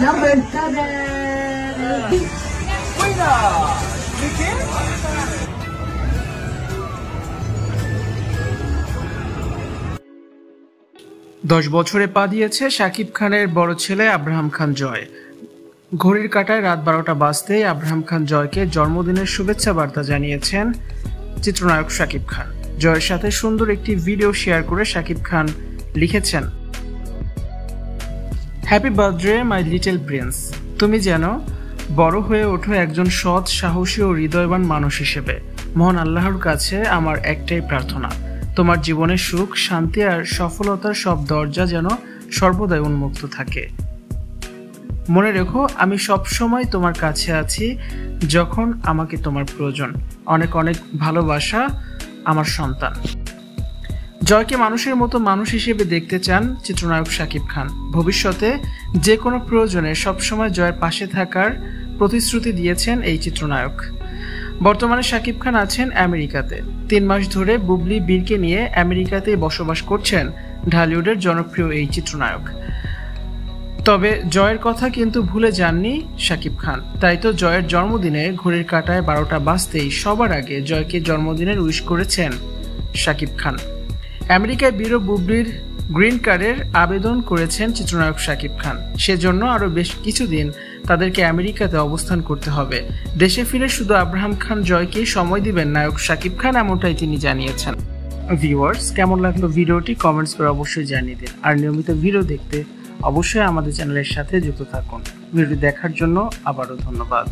Number 7. Winner. 10 বছরে পা দিয়েছে শাকিব খানের বড় ছেলে আব্রাহাম খান জয়। ঘড়ির কাঁটায় রাত 12টা বাজতেই আব্রাহাম খান জয়কে জন্মদিনের শুভেচ্ছা বার্তা জানিয়েছেন চিত্রনায়ক শাকিব খান। জয়ের সাথে সুন্দর একটি ভিডিও শেয়ার করে শাকিব খান লিখেছেন, happy birthday my little Prince. তুমি যেন বড় হয়ে ওঠো একজন সৎ, সাহসী ও হৃদয়বান মানুষ হিসেবে। মহান আল্লাহর কাছে আমার একটাই প্রার্থনা, তোমার জীবনে সুখ, শান্তি আর সফলতার সব দরজা যেন সর্বদাই উন্মুক্ত থাকে। মনে রেখো, আমি সব সময় তোমার কাছে আছি যখন আমাকে তোমার প্রয়োজন। অনেক অনেক ভালোবাসা, আমার সন্তান। জয়কে মানুষের মতো মানুষ হিসেবে দেখতে চান চিত্রনায়ক শাকিব খান। ভবিষ্যতে যে কোনো প্রয়োজনে সবসময় জয়ের পাশে থাকার প্রতিশ্রুতি দিয়েছেন এই চিত্রনায়ক। বর্তমানে শাকিব খান আছেন আমেরিকাতে। 3 মাস ধরে বুবলি বীরকে নিয়ে আমেরিকাতেই বসবাস করছেন ঢালিউডের জনপ্রিয় এই চিত্রনায়ক। তবে জয়ের কথা কিন্তু ভুলে যাননি শাকিব খান। তাই তো জয়ের জন্মদিনে ঘড়ির কাঁটায় 12টা বাজতেই সবার আগে জয়কে জন্মদিনের উইশ করেছেন শাকিব খান। আমেরিকায় বীর ও বুবলির গ্রিন কার্ডের আবেদন করেছেন চিত্রনায়ক শাকিব খান। সেজন্য আরও বেশ কিছুদিন তাদেরকে আমেরিকাতে অবস্থান করতে হবে। দেশে ফিরে শুধু আব্রাহাম খান জয়কেই সময় দিবেন নায়ক শাকিব খান, এমনটাই তিনি জানিয়েছেন। ভিউয়ার্স, কেমন লাগলো ভিডিওটি কমেন্টস করে অবশ্যই জানিয়ে দিন। আর নিয়মিত ভিডিও দেখতে অবশ্যই আমাদের চ্যানেলের সাথে যুক্ত থাকুন। ভিডিওটি দেখার জন্য আবারও ধন্যবাদ।